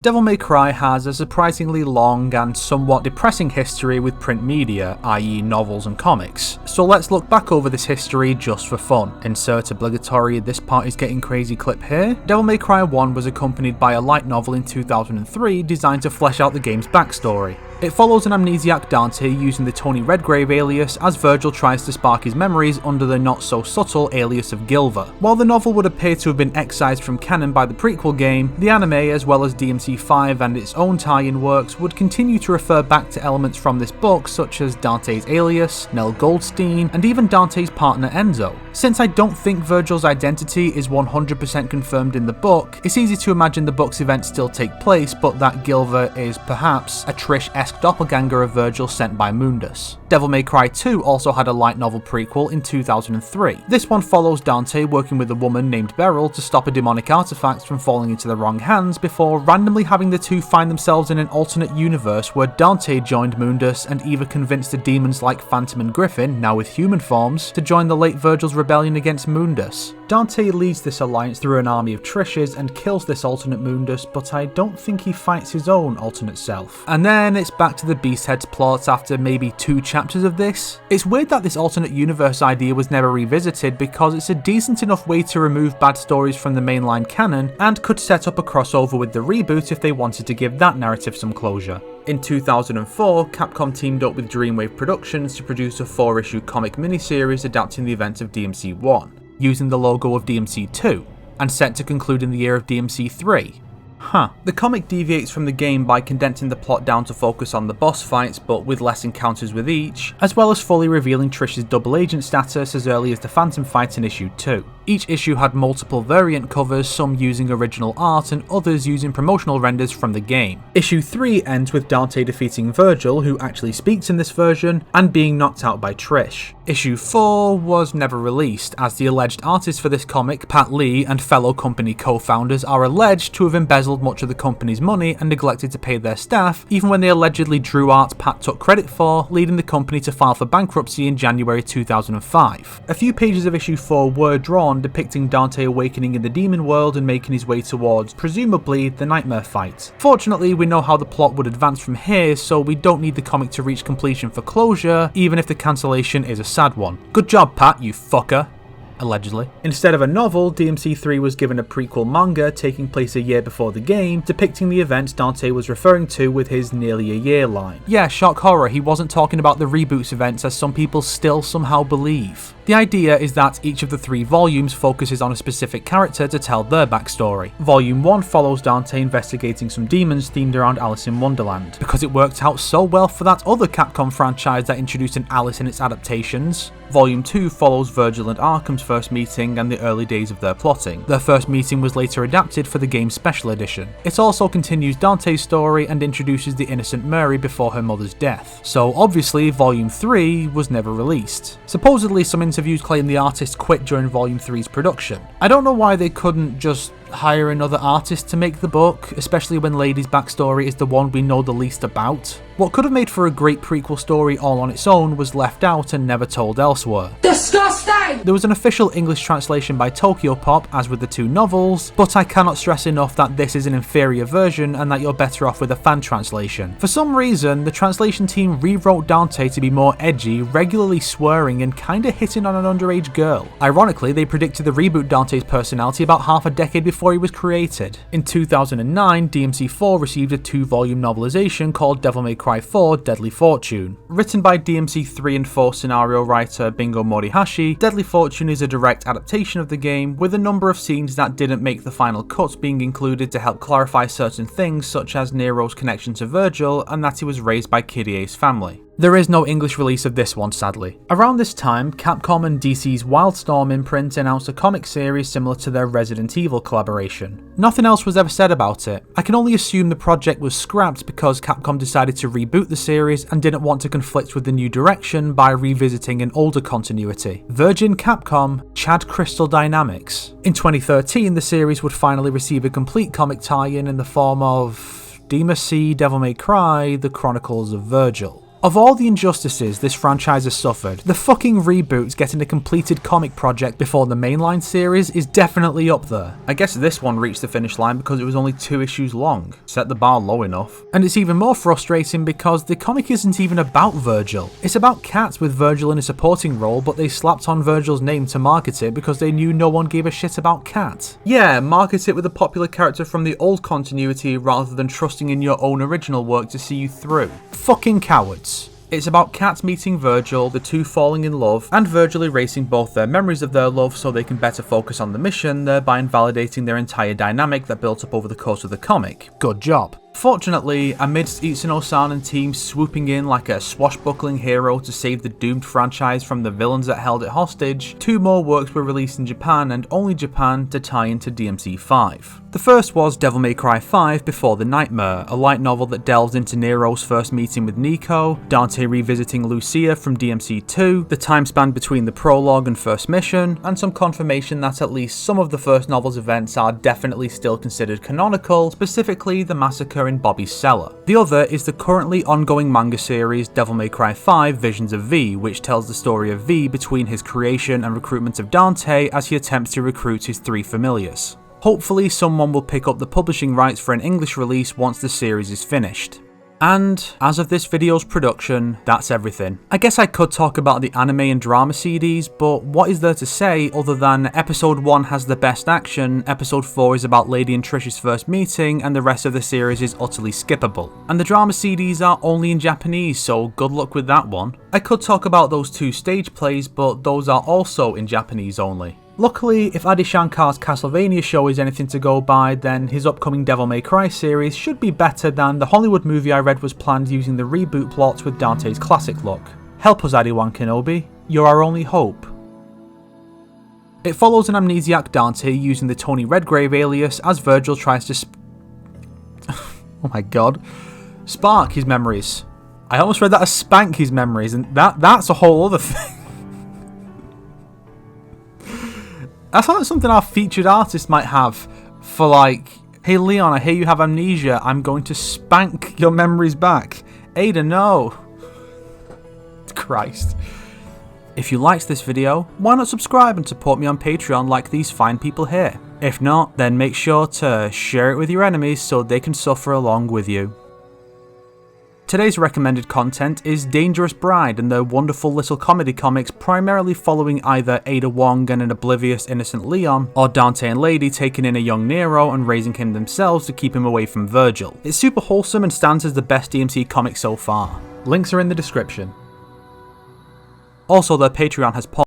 Devil May Cry has a surprisingly long and somewhat depressing history with print media, i.e. novels and comics, so let's look back over this history just for fun. Insert obligatory "this part is getting crazy" clip here. Devil May Cry 1 was accompanied by a light novel in 2003 designed to flesh out the game's backstory. It follows an amnesiac Dante using the Tony Redgrave alias as Virgil tries to spark his memories under the not-so-subtle alias of Gilva. While the novel would appear to have been excised from canon by the prequel game, the anime as well as DMC5 and its own tie-in works would continue to refer back to elements from this book such as Dante's alias, Nell Goldstein, and even Dante's partner Enzo. Since I don't think Virgil's identity is 100% confirmed in the book, it's easy to imagine the book's events still take place, but that Gilva is perhaps a Trish-esque doppelganger of Virgil sent by Mundus. Devil May Cry 2 also had a light novel prequel in 2003. This one follows Dante working with a woman named Beryl to stop a demonic artifact from falling into the wrong hands before randomly having the two find themselves in an alternate universe where Dante joined Mundus and Eva convinced the demons like Phantom and Griffin, now with human forms, to join the late Virgil's rebellion against Mundus. Dante leads this alliance through an army of Trishes and kills this alternate Mundus, but I don't think he fights his own alternate self. And then it's back to the Beasthead's plot after maybe 2 chapters of this. It's weird that this alternate universe idea was never revisited because it's a decent enough way to remove bad stories from the mainline canon and could set up a crossover with the reboot if they wanted to give that narrative some closure. In 2004, Capcom teamed up with Dreamwave Productions to produce a 4-issue comic miniseries adapting the events of DMC1, using the logo of DMC2, and set to conclude in the year of DMC3. The comic deviates from the game by condensing the plot down to focus on the boss fights but with less encounters with each, as well as fully revealing Trish's double agent status as early as the Phantom fight in issue 2. Each issue had multiple variant covers, some using original art and others using promotional renders from the game. Issue 3 ends with Dante defeating Virgil, who actually speaks in this version, and being knocked out by Trish. Issue 4 was never released, as the alleged artist for this comic, Pat Lee, and fellow company co-founders are alleged to have embezzled much of the company's money and neglected to pay their staff, even when they allegedly drew art Pat took credit for, leading the company to file for bankruptcy in January 2005. A few pages of issue 4 were drawn depicting Dante awakening in the demon world and making his way towards, presumably, the Nightmare fight. Fortunately, we know how the plot would advance from here, so we don't need the comic to reach completion for closure, even if the cancellation is a sad one. Good job, Pat, you fucker. Allegedly. Instead of a novel, DMC3 was given a prequel manga taking place a year before the game, depicting the events Dante was referring to with his nearly a year line. Yeah, shock horror, he wasn't talking about the Reboot's events as some people still somehow believe. The idea is that each of the 3 volumes focuses on a specific character to tell their backstory. Volume 1 follows Dante investigating some demons themed around Alice in Wonderland, because it worked out so well for that other Capcom franchise that introduced an Alice in its adaptations. Volume 2 follows Virgil and Arkham's first meeting and the early days of their plotting. Their first meeting was later adapted for the game's special edition. It also continues Dante's story and introduces the innocent Mary before her mother's death. So obviously Volume 3 was never released. Supposedly some interviews claim the artist quit during Volume 3's production. I don't know why they couldn't just hire another artist to make the book, especially when Lady's backstory is the one we know the least about. What could have made for a great prequel story all on its own was left out and never told elsewhere. Disgusting! There was an official English translation by Tokyopop, as with the 2 novels, but I cannot stress enough that this is an inferior version and that you're better off with a fan translation. For some reason, the translation team rewrote Dante to be more edgy, regularly swearing and kinda hitting on an underage girl. Ironically, they predicted the reboot Dante's personality about half a decade before he was created. In 2009, DMC4 received a 2-volume novelization called Devil May Cry 4 Deadly Fortune. Written by DMC3 and 4 scenario writer Bingo Morihashi, Deadly Fortune is a direct adaptation of the game, with a number of scenes that didn't make the final cut being included to help clarify certain things such as Nero's connection to Virgil and that he was raised by Kyrie's family. There is no English release of this one, sadly. Around this time, Capcom and DC's Wildstorm imprint announced a comic series similar to their Resident Evil collaboration. Nothing else was ever said about it. I can only assume the project was scrapped because Capcom decided to reboot the series and didn't want to conflict with the new direction by revisiting an older continuity. Virgin Capcom, Chad Crystal Dynamics. In 2013, the series would finally receive a complete comic tie-in in the form of DMC Devil May Cry, The Chronicles of Virgil. Of all the injustices this franchise has suffered, the fucking reboots getting a completed comic project before the mainline series is definitely up there. I guess this one reached the finish line because it was only 2 issues long. Set the bar low enough. And it's even more frustrating because the comic isn't even about Virgil. It's about Cat with Virgil in a supporting role, but they slapped on Virgil's name to market it because they knew no one gave a shit about Cat. Yeah, market it with a popular character from the old continuity rather than trusting in your own original work to see you through. Fucking cowards. It's about Cat meeting Virgil, the two falling in love, and Virgil erasing both their memories of their love so they can better focus on the mission, thereby invalidating their entire dynamic that built up over the course of the comic. Good job. Fortunately, amidst Itsuno-san and team swooping in like a swashbuckling hero to save the doomed franchise from the villains that held it hostage, 2 more works were released in Japan and only Japan to tie into DMC5. The first was Devil May Cry 5 Before the Nightmare, a light novel that delves into Nero's first meeting with Nico, Dante revisiting Lucia from DMC2, the time span between the prologue and first mission, and some confirmation that at least some of the first novel's events are definitely still considered canonical, specifically the massacre in Bobby's cellar. The other is the currently ongoing manga series Devil May Cry 5 Visions of V, which tells the story of V between his creation and recruitment of Dante as he attempts to recruit his 3 familiars. Hopefully someone will pick up the publishing rights for an English release once the series is finished. And as of this video's production, that's everything. I guess I could talk about the anime and drama CDs, but what is there to say other than episode 1 has the best action, episode 4 is about Lady and Trish's first meeting, and the rest of the series is utterly skippable. And the drama CDs are only in Japanese, so good luck with that one. I could talk about those 2 stage plays, but those are also in Japanese only. Luckily, if Adi Shankar's Castlevania show is anything to go by, then his upcoming Devil May Cry series should be better than the Hollywood movie I read was planned using the reboot plot with Dante's classic look. Help us, Adi-wan Kenobi. You're our only hope. It follows an amnesiac Dante using the Tony Redgrave alias as Virgil tries to oh my god. Spark his memories. I almost read that as spank his memories, and that's a whole other thing. That's like something our featured artist might have for like, hey Leon, I hear you have amnesia, I'm going to spank your memories back. Ada, no. Christ. If you liked this video, why not subscribe and support me on Patreon like these fine people here? If not, then make sure to share it with your enemies so they can suffer along with you. Today's recommended content is Dangerous Bride and their wonderful little comedy comics primarily following either Ada Wong and an oblivious innocent Leon, or Dante and Lady taking in a young Nero and raising him themselves to keep him away from Virgil. It's super wholesome and stands as the best DMC comic so far. Links are in the description. Also, their Patreon has